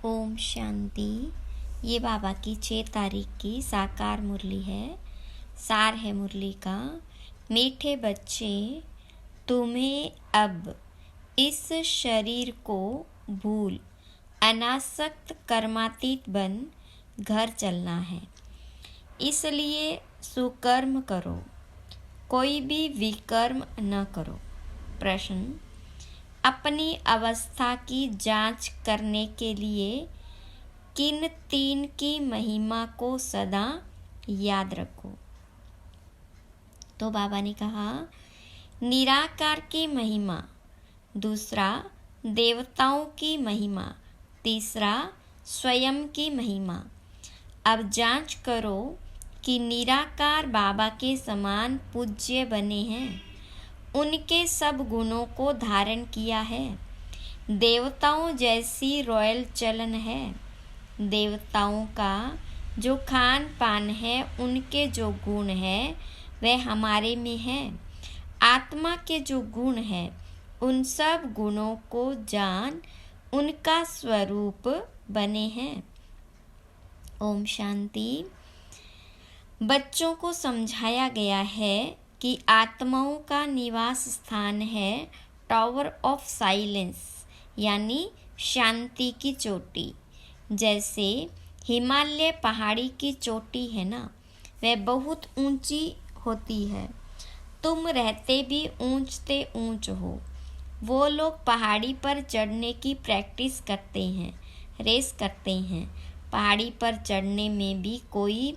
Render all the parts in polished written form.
ओम शांति। ये बाबा की 6 तारीख की साकार मुरली है। सार है मुरली का। मीठे बच्चे, तुम्हें अब इस शरीर को भूल अनासक्त कर्मातीत बन घर चलना है। इसलिए सुकर्म करो, कोई भी विकर्म न करो। प्रश्न: अपनी अवस्था की जांच करने के लिए किन 3 की महिमा को सदा याद रखो। तो बाबा ने कहा, निराकार की महिमा, दूसरा देवताओं की महिमा, तीसरा स्वयं की महिमा। अब जांच करो कि निराकार बाबा के समान पूज्य बने हैं, उनके सब गुणों को धारण किया है। देवताओं जैसी रॉयल चलन है। देवताओं का जो खान पान है, उनके जो गुण है वह हमारे में है। आत्मा के जो गुण है, उन सब गुणों को जान उनका स्वरूप बने हैं। ओम शांति। बच्चों को समझाया गया है कि आत्माओं का निवास स्थान है टावर ऑफ साइलेंस, यानी शांति की चोटी। जैसे हिमालय पहाड़ी की चोटी है ना, वह बहुत ऊंची होती है। तुम रहते भी ऊंचते ऊंच हो। वो लोग पहाड़ी पर चढ़ने की प्रैक्टिस करते हैं, रेस करते हैं। पहाड़ी पर चढ़ने में भी कोई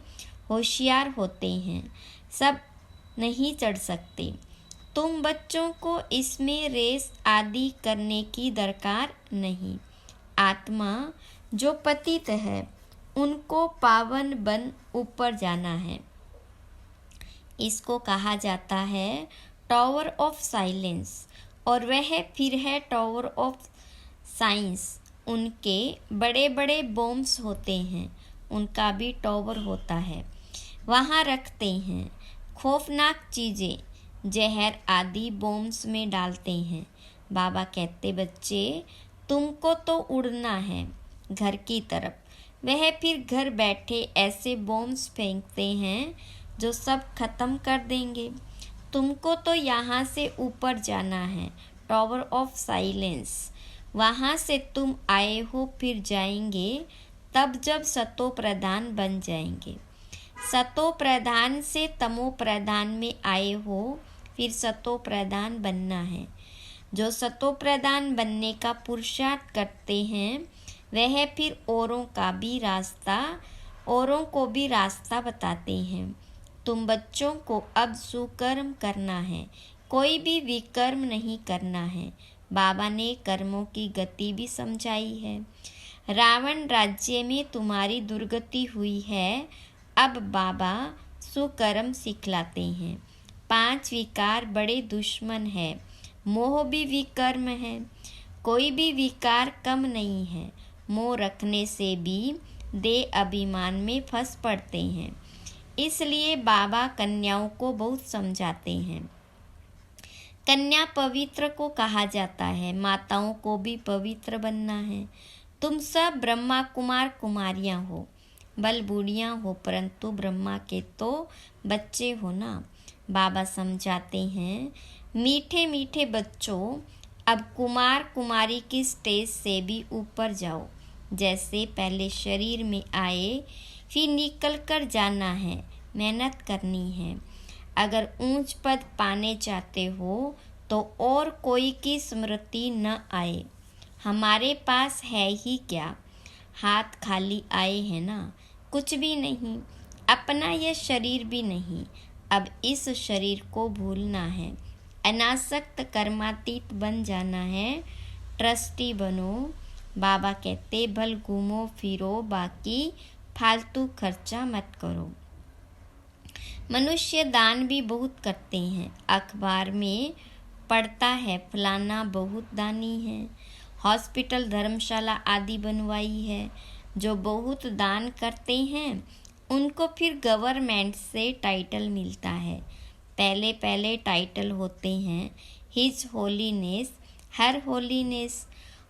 होशियार होते हैं, सब नहीं चढ़ सकते। तुम बच्चों को इसमें रेस आदि करने की दरकार नहीं। आत्मा जो पतित है, उनको पावन बन ऊपर जाना है। इसको कहा जाता है टावर ऑफ साइलेंस। और वह फिर है टावर ऑफ साइंस। उनके बड़े बड़े बॉम्ब्स होते हैं, उनका भी टावर होता है, वहाँ रखते हैं। खौफनाक चीज़ें, जहर आदि बॉम्ब्स में डालते हैं। बाबा कहते, बच्चे तुमको तो उड़ना है घर की तरफ। वह फिर घर बैठे ऐसे बॉम्ब्स फेंकते हैं जो सब खत्म कर देंगे। तुमको तो यहाँ से ऊपर जाना है, टावर ऑफ साइलेंस। वहाँ से तुम आए हो, फिर जाएंगे तब जब सतो प्रधान बन जाएंगे। सतो प्रधान से तमो प्रधान में आए हो, फिर सतो प्रधान बनना है। जो सतो प्रधान बनने का पुरुषार्थ करते हैं, वह फिर औरों को भी रास्ता बताते हैं। तुम बच्चों को अब सुकर्म करना है, कोई भी विकर्म नहीं करना है। बाबा ने कर्मों की गति भी समझाई है। रावण राज्य में तुम्हारी दुर्गति हुई है, अब बाबा सुकर्म सिखलाते हैं। 5 विकार बड़े दुश्मन है। मोह भी विकर्म है। कोई भी विकार कम नहीं है। मोह रखने से भी देह अभिमान में फंस पड़ते हैं। इसलिए बाबा कन्याओं को बहुत समझाते हैं। कन्या पवित्र को कहा जाता है, माताओं को भी पवित्र बनना है। तुम सब ब्रह्मा कुमार कुमारियाँ हो, बल बूढ़ियाँ हो, परंतु ब्रह्मा के तो बच्चे हो ना। बाबा समझाते हैं, मीठे मीठे बच्चों, अब कुमार कुमारी की स्टेज से भी ऊपर जाओ। जैसे पहले शरीर में आए, फिर निकल कर जाना है, मेहनत करनी है। अगर ऊंच पद पाने चाहते हो तो और कोई की स्मृति न आए। हमारे पास है ही क्या, हाथ खाली आए हैं ना, कुछ भी नहीं। अपना यह शरीर भी नहीं। अब इस शरीर को भूलना है, अनासक्त कर्मातीत बन जाना है। ट्रस्टी बनो। बाबा कहते, भल घूमो फिरो, बाकी फालतू खर्चा मत करो। मनुष्य दान भी बहुत करते हैं। अखबार में पढ़ता है, फलाना बहुत दानी है। हॉस्पिटल, धर्मशाला आदि बनवाई है। जो बहुत दान करते हैं, उनको फिर गवर्नमेंट से टाइटल मिलता है। पहले पहले टाइटल होते हैं हिज होलीनेस, हर होलीनेस।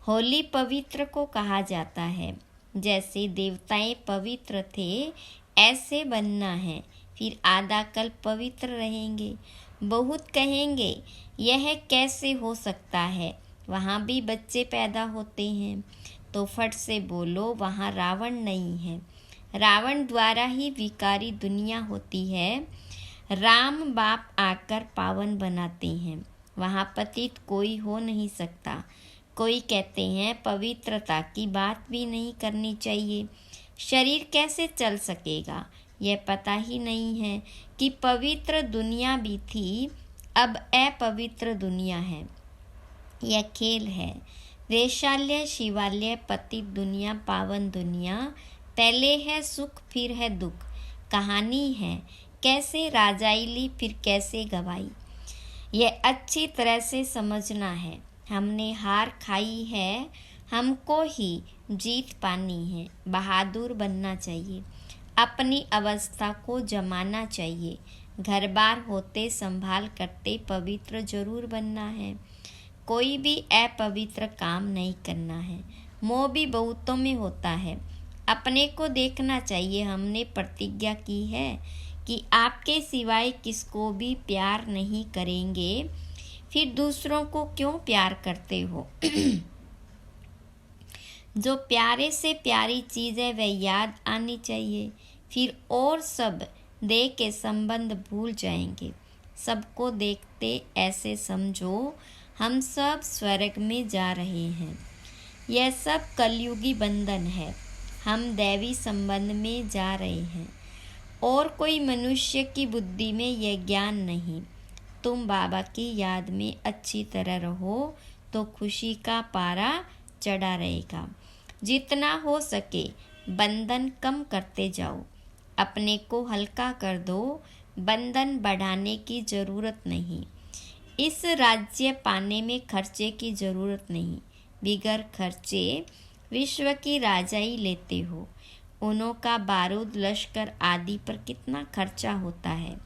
होली पवित्र को कहा जाता है। जैसे देवताएं पवित्र थे ऐसे बनना है, फिर आधा कल पवित्र रहेंगे। बहुत कहेंगे यह कैसे हो सकता है, वहाँ भी बच्चे पैदा होते हैं। तो फट से बोलो वहाँ रावण नहीं है। रावण द्वारा ही विकारी दुनिया होती है। राम बाप आकर पावन बनाते हैं, वहाँ पतित कोई हो नहीं सकता। कोई कहते हैं पवित्रता की बात भी नहीं करनी चाहिए, शरीर कैसे चल सकेगा। यह पता ही नहीं है कि पवित्र दुनिया भी थी, अब अपवित्र दुनिया है। यह खेल है। वैशाल्य शिवालय पतित दुनिया पावन दुनिया, पहले है सुख फिर है दुख। कहानी है कैसे राजाई ली फिर कैसे गवाई। यह अच्छी तरह से समझना है। हमने हार खाई है, हमको ही जीत पानी है। बहादुर बनना चाहिए, अपनी अवस्था को जमाना चाहिए। घर बार होते संभाल करते पवित्र जरूर बनना है। कोई भी अपवित्र काम नहीं करना है। मोह भी बहुतों में होता है। अपने को देखना चाहिए। हमने प्रतिज्ञा की है कि आपके सिवाय किसको भी प्यार नहीं करेंगे, फिर दूसरों को क्यों प्यार करते हो। जो प्यारे से प्यारी चीज़ है वह याद आनी चाहिए, फिर और सब देह के संबंध भूल जाएंगे। सबको देखते ऐसे समझो हम सब स्वर्ग में जा रहे हैं। यह सब कलयुगी बंधन है, हम दैवी संबंध में जा रहे हैं। और कोई मनुष्य की बुद्धि में यह ज्ञान नहीं। तुम बाबा की याद में अच्छी तरह रहो तो खुशी का पारा चढ़ा रहेगा। जितना हो सके बंधन कम करते जाओ, अपने को हल्का कर दो। बंधन बढ़ाने की ज़रूरत नहीं। इस राज्य पाने में खर्चे की ज़रूरत नहीं। बिगर खर्चे विश्व की राजाई लेते हो। उनों का बारूद लश्कर आदि पर कितना खर्चा होता है,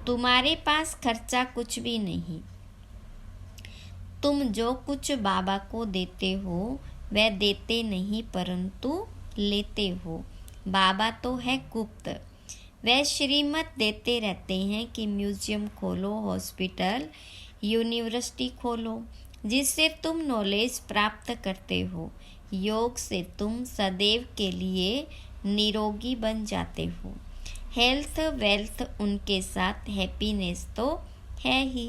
तुम्हारे पास खर्चा कुछ भी नहीं। तुम जो कुछ बाबा को देते हो वह देते नहीं परंतु लेते हो। बाबा तो है गुप्त, वह श्रीमत देते रहते हैं कि म्यूजियम खोलो, हॉस्पिटल, यूनिवर्सिटी खोलो, जिससे तुम नॉलेज प्राप्त करते हो। योग से तुम सदैव के लिए निरोगी बन जाते हो। हेल्थ वेल्थ उनके साथ हैप्पीनेस तो है ही।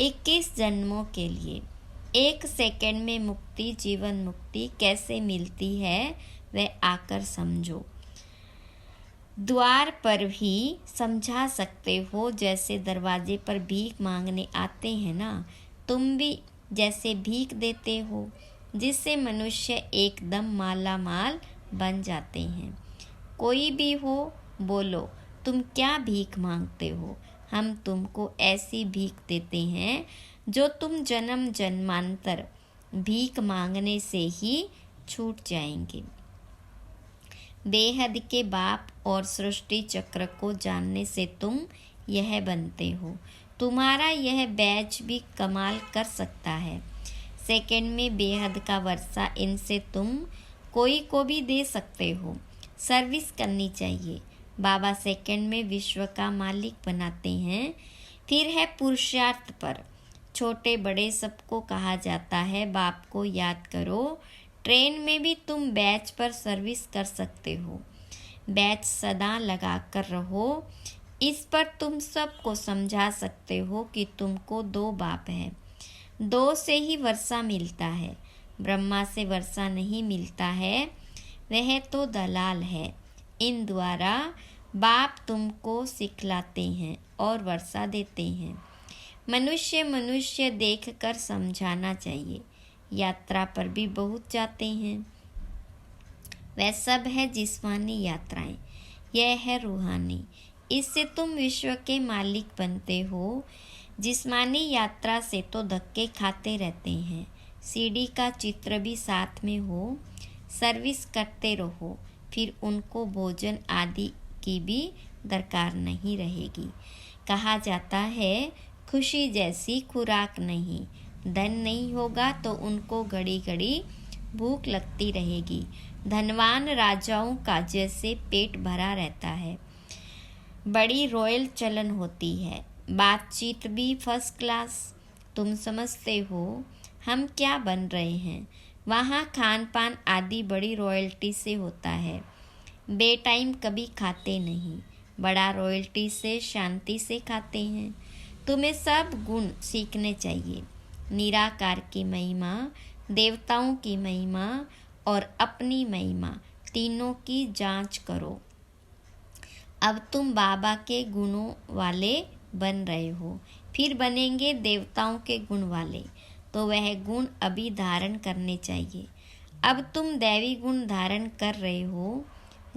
21 जन्मों के लिए 1 सेकंड में मुक्ति, जीवन मुक्ति कैसे मिलती है वह आकर समझो। द्वार पर भी समझा सकते हो, जैसे दरवाजे पर भीख मांगने आते हैं ना, तुम भी जैसे भीख देते हो, जिससे मनुष्य एकदम माला माल बन जाते हैं। कोई भी हो बोलो तुम क्या भीख मांगते हो, हम तुमको ऐसी भीख देते हैं जो तुम जन्म जन्मांतर भीख मांगने से ही छूट जाएंगे। बेहद के बाप और सृष्टि चक्र को जानने से तुम यह बनते हो। तुम्हारा यह बैच भी कमाल कर सकता है। सेकंड में बेहद का वर्षा, इनसे तुम कोई को भी दे सकते हो। सर्विस करनी चाहिए। बाबा सेकंड में विश्व का मालिक बनाते हैं। फिर है पुरुषार्थ पर। छोटे बड़े सबको कहा जाता है बाप को याद करो। ट्रेन में भी तुम बैच पर सर्विस कर सकते हो। बैच सदा लगा कर रहो। इस पर तुम सबको समझा सकते हो कि तुमको 2 बाप है। 2 से ही वर्षा मिलता है, ब्रह्मा से वर्षा नहीं मिलता है, वह तो दलाल है। इन द्वारा बाप तुमको सिखलाते हैं और वर्षा देते हैं। मनुष्य देखकर समझाना चाहिए। यात्रा पर भी बहुत जाते हैं, वह सब है जिस्मानी यात्राएं, यह है रूहानी। इससे तुम विश्व के मालिक बनते हो। जिस्मानी यात्रा से तो धक्के खाते रहते हैं। सीढ़ी का चित्र भी साथ में हो। सर्विस करते रहो, फिर उनको भोजन आदि की भी दरकार नहीं रहेगी। कहा जाता है खुशी जैसी खुराक नहीं। धन नहीं होगा तो उनको घड़ी घड़ी भूख लगती रहेगी। धनवान राजाओं का जैसे पेट भरा रहता है, बड़ी रॉयल चलन होती है, बातचीत भी फर्स्ट क्लास। तुम समझते हो हम क्या बन रहे हैं। वहाँ खान पान आदि बड़ी रॉयल्टी से होता है, बेटाइम कभी खाते नहीं, बड़ा रॉयल्टी से शांति से खाते हैं। तुम्हें सब गुण सीखने चाहिए, निराकार की महिमा, देवताओं की महिमा और अपनी महिमा, तीनों की जांच करो। अब तुम बाबा के गुणों वाले बन रहे हो, फिर बनेंगे देवताओं के गुण वाले, तो वह गुण अभी धारण करने चाहिए। अब तुम दैवी गुण धारण कर रहे हो।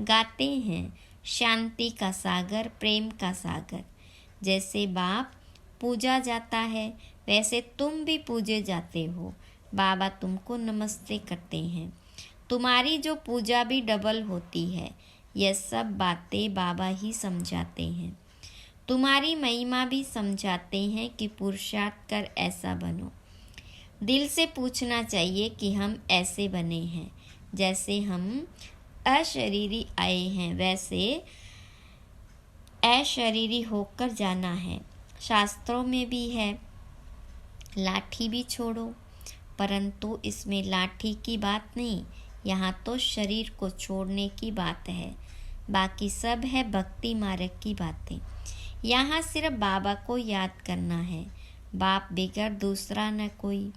गाते हैं शांति का सागर, प्रेम का सागर। जैसे बाप पूजा जाता है, वैसे तुम भी पूजे जाते हो। बाबा तुमको नमस्ते करते हैं। तुम्हारी जो पूजा भी डबल होती है, यह सब बातें बाबा ही समझाते हैं। तुम्हारी महिमा भी समझाते हैं कि पुरुषार्थ कर ऐसा बनो। दिल से पूछना चाहिए कि हम ऐसे बने हैं, जैसे हम अशरीरी आए हैं वैसे अशरीरी होकर जाना है। शास्त्रों में भी है, लाठी भी छोड़ो, परंतु इसमें लाठी की बात नहीं, यहाँ तो शरीर को छोड़ने की बात है। बाकी सब है भक्ति मार्ग की बातें। यहाँ सिर्फ बाबा को याद करना है, बाप बगैर दूसरा न कोई।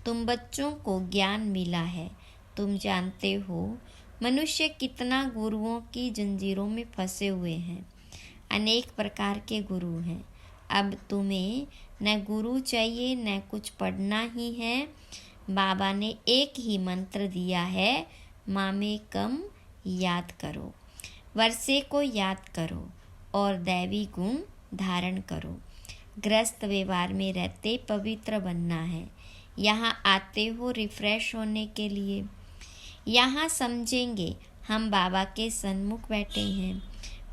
तुम बच्चों को ज्ञान मिला है, तुम जानते हो मनुष्य कितना गुरुओं की जंजीरों में फंसे हुए हैं। अनेक प्रकार के गुरु हैं। अब तुम्हें न गुरु चाहिए न कुछ पढ़ना ही है। बाबा ने एक ही मंत्र दिया है, मामे कम याद करो, वर्षे को याद करो और दैवी गुण धारण करो। ग्रस्त व्यवहार में रहते पवित्र बनना है। यहाँ आते हो रिफ्रेश होने के लिए। यहाँ समझेंगे हम बाबा के सन्मुख बैठे हैं,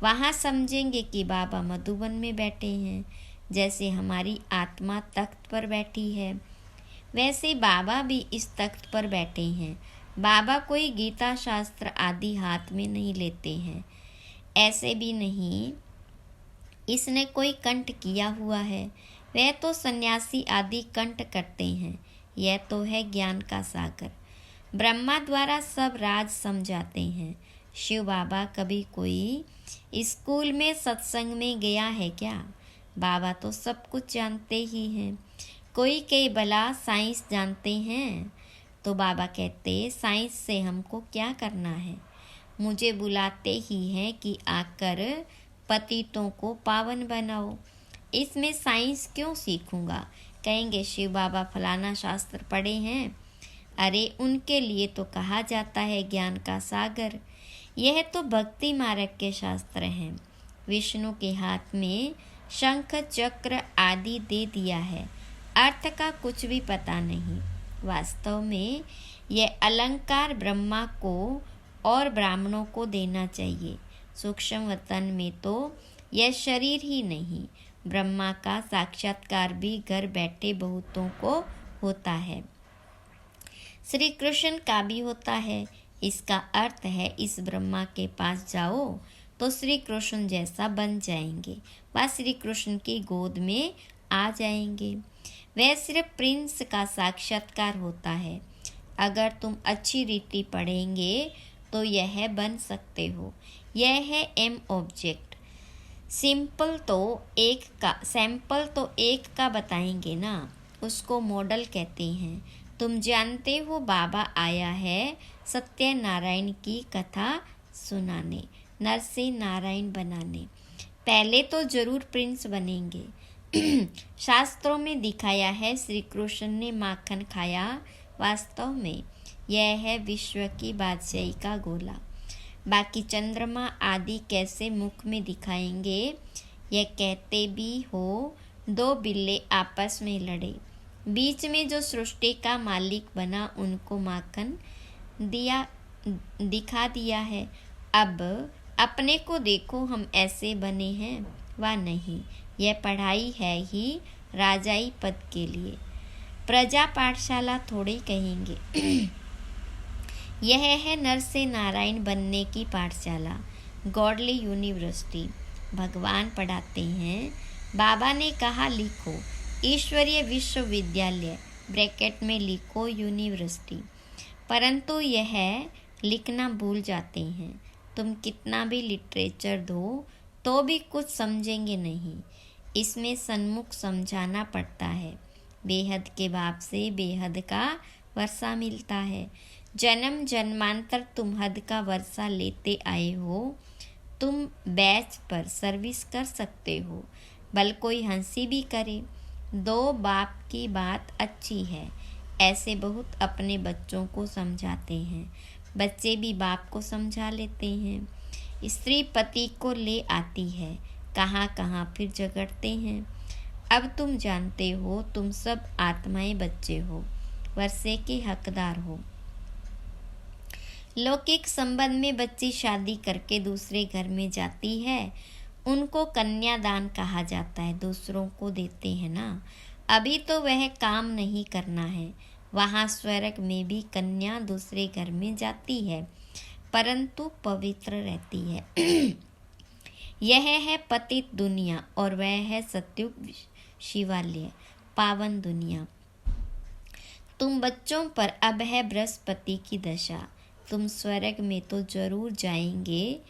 वहाँ समझेंगे कि बाबा मधुबन में बैठे हैं। जैसे हमारी आत्मा तख्त पर बैठी है, वैसे बाबा भी इस तख्त पर बैठे हैं। बाबा कोई गीता शास्त्र आदि हाथ में नहीं लेते हैं, ऐसे भी नहीं इसने कोई कंठ किया हुआ है। वह तो सन्यासी आदि कंठ करते हैं। यह तो है ज्ञान का सागर। ब्रह्मा द्वारा सब राज समझाते हैं। शिव बाबा कभी कोई स्कूल में सत्संग में गया है क्या? बाबा तो सब कुछ जानते ही हैं। कोई कई भला साइंस जानते हैं, तो बाबा कहते साइंस से हमको क्या करना है। मुझे बुलाते ही हैं कि आकर पतितों को पावन बनाओ। इसमें साइंस क्यों सीखूंगा? कहेंगे शिव बाबा फलाना शास्त्र पढ़े हैं। अरे उनके लिए तो कहा जाता है ज्ञान का सागर। यह तो भक्ति मार्ग के शास्त्र हैं। विष्णु के हाथ में शंख चक्र आदि दे दिया है, अर्थ का कुछ भी पता नहीं। वास्तव में यह अलंकार ब्रह्मा को और ब्राह्मणों को देना चाहिए। सूक्ष्म वतन में तो यह शरीर ही नहीं, ब्रह्मा का साक्षात्कार भी घर बैठे बहुतों को होता है। श्री कृष्ण का भी होता है। इसका अर्थ है इस ब्रह्मा के पास जाओ तो श्री कृष्ण जैसा बन जाएंगे, वह श्री कृष्ण की गोद में आ जाएंगे। वह सिर्फ प्रिंस का साक्षात्कार होता है। अगर तुम अच्छी रीति पढ़ेंगे तो यह बन सकते हो। यह है एम ऑब्जेक्ट। सैंपल तो एक का बताएंगे ना, उसको मॉडल कहते हैं। तुम जानते हो बाबा आया है सत्यनारायण की कथा सुनाने, नर से नारायण बनाने। पहले तो जरूर प्रिंस बनेंगे। शास्त्रों में दिखाया है श्री कृष्ण ने माखन खाया। वास्तव में यह है विश्व की बादशाही का गोला। बाकी चंद्रमा आदि कैसे मुख में दिखाएंगे। यह कहते भी हो दो बिल्ले आपस में लड़े, बीच में जो सृष्टि का मालिक बना उनको माखन दिखा दिया है। अब अपने को देखो, हम ऐसे बने हैं व नहीं। यह पढ़ाई है ही राजाई पद के लिए। प्रजा पाठशाला थोड़ी कहेंगे। यह है नर से नारायण बनने की पाठशाला, गॉडली यूनिवर्सिटी। भगवान पढ़ाते हैं। बाबा ने कहा लिखो ईश्वरीय विश्वविद्यालय, ब्रैकेट में लिखो यूनिवर्सिटी, परंतु यह लिखना भूल जाते हैं। तुम कितना भी लिटरेचर दो तो भी कुछ समझेंगे नहीं। इसमें सन्मुख समझाना पड़ता है। बेहद के बाप से बेहद का वर्षा मिलता है। जन्म जन्मांतर तुम हद का वर्षा लेते आए हो। तुम बैच पर सर्विस कर सकते हो, भल कोई हंसी भी करे। दो बाप की बात अच्छी है। ऐसे बहुत अपने बच्चों को समझाते हैं। बच्चे भी बाप को समझा लेते हैं। स्त्री पति को ले आती है, कहाँ कहाँ फिर झगड़ते हैं। अब तुम जानते हो तुम सब आत्माएं बच्चे हो, वर्षे के हकदार हो। लौकिक संबंध में बच्ची शादी करके दूसरे घर में जाती है, उनको कन्यादान कहा जाता है। दूसरों को देते हैं ना। अभी तो वह काम नहीं करना है। वहाँ स्वर्ग में भी कन्या दूसरे घर में जाती है, परंतु पवित्र रहती है। यह है पतित दुनिया और वह है सत्युग शिवालय, पावन दुनिया। तुम बच्चों पर अब है बृहस्पति की दशा। तुम स्वर्ग में तो जरूर जाएंगे,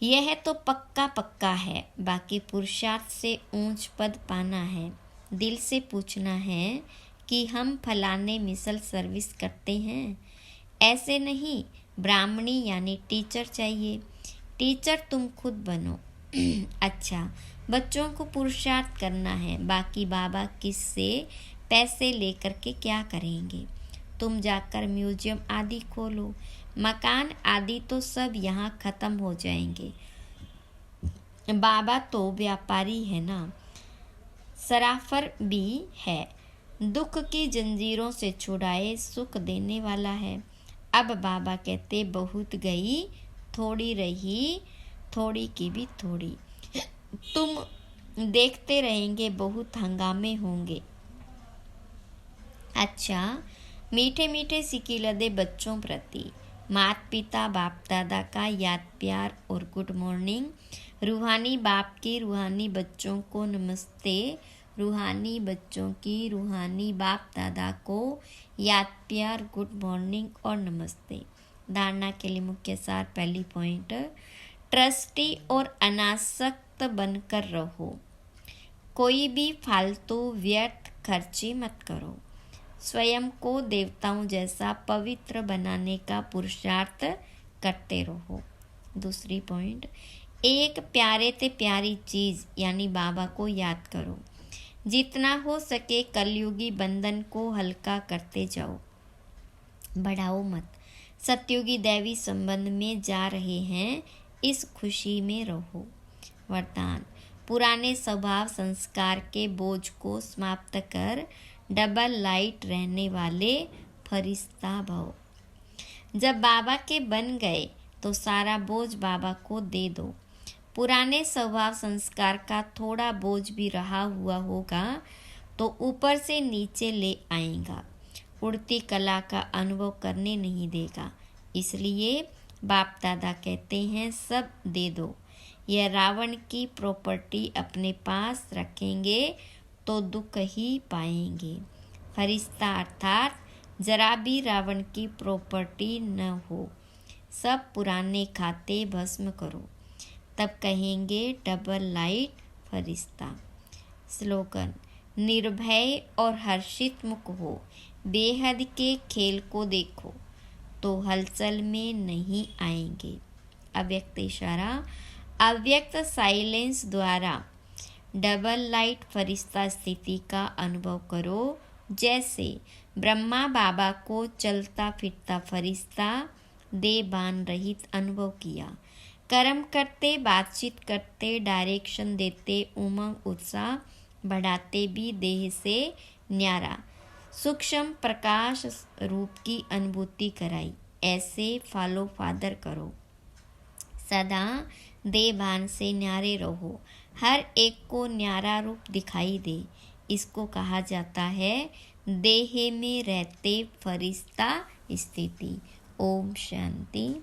यह तो पक्का पक्का है। बाकी पुरुषार्थ से ऊंच पद पाना है। दिल से पूछना है कि हम फलाने मिसल सर्विस करते हैं, ऐसे नहीं। ब्राह्मणी यानी टीचर चाहिए। टीचर तुम खुद बनो। अच्छा, बच्चों को पुरुषार्थ करना है। बाकी बाबा किससे पैसे लेकर के क्या करेंगे? तुम जाकर म्यूजियम आदि खोलो। मकान आदि तो सब यहाँ खत्म हो जाएंगे। बाबा तो व्यापारी है ना, सराफर भी है। दुख की जंजीरों से छुड़ाए सुख देने वाला है। अब बाबा कहते बहुत गई थोड़ी रही, थोड़ी की भी थोड़ी। तुम देखते रहेंगे बहुत हंगामे होंगे। अच्छा, मीठे मीठे सिकिलदे बच्चों प्रति माता पिता बाप दादा का याद प्यार और गुड मॉर्निंग। रूहानी बाप की रूहानी बच्चों को नमस्ते। रूहानी बच्चों की रूहानी बाप दादा को याद प्यार गुड मॉर्निंग और नमस्ते। धारणा के लिए मुख्य सार। पहली पॉइंट, ट्रस्टी और अनासक्त बनकर रहो। कोई भी फालतू व्यर्थ खर्ची मत करो। स्वयं को देवताओं जैसा पवित्र बनाने का पुरुषार्थ करते रहो। दूसरी पॉइंट, एक प्यारे ते प्यारी चीज़ यानी बाबा को याद करो। जितना हो सके कलयुगी बंधन को हल्का करते जाओ, बढ़ाओ मत। सत्युगी दैवी संबंध में जा रहे हैं, इस खुशी में रहो। वरदान, पुराने स्वभाव संस्कार के बोझ को समाप्त कर डबल लाइट रहने वाले फरिश्ता भव। जब बाबा के बन गए तो सारा बोझ बाबा को दे दो। पुराने स्वभाव संस्कार का थोड़ा बोझ भी रहा हुआ होगा तो ऊपर से नीचे ले आएगा, उड़ती कला का अनुभव करने नहीं देगा। इसलिए बाप दादा कहते हैं सब दे दो। यह रावण की प्रॉपर्टी अपने पास रखेंगे तो दुख ही पाएंगे। फरिश्ता अर्थात जरा भी रावण की प्रॉपर्टी न हो। सब पुराने खाते भस्म करो, तब कहेंगे डबल लाइट फरिश्ता। स्लोगन, निर्भय और हर्षित मुख हो। बेहद के खेल को देखो तो हलचल में नहीं आएंगे। अव्यक्त इशारा, अव्यक्त साइलेंस द्वारा डबल लाइट फरिश्ता स्थिति का अनुभव करो। जैसे ब्रह्मा बाबा को चलता फिरता फरिश्ता देहबान रहित अनुभव किया। कर्म करते, बातचीत करते, डायरेक्शन देते, उमंग उत्साह बढ़ाते भी देह से न्यारा सूक्ष्म प्रकाश रूप की अनुभूति कराई। ऐसे फॉलो फादर करो। सदा देहभान से न्यारे रहो। हर एक को न्यारा रूप दिखाई दे। इसको कहा जाता है देह में रहते फरिश्ता स्थिति। ओम शांति।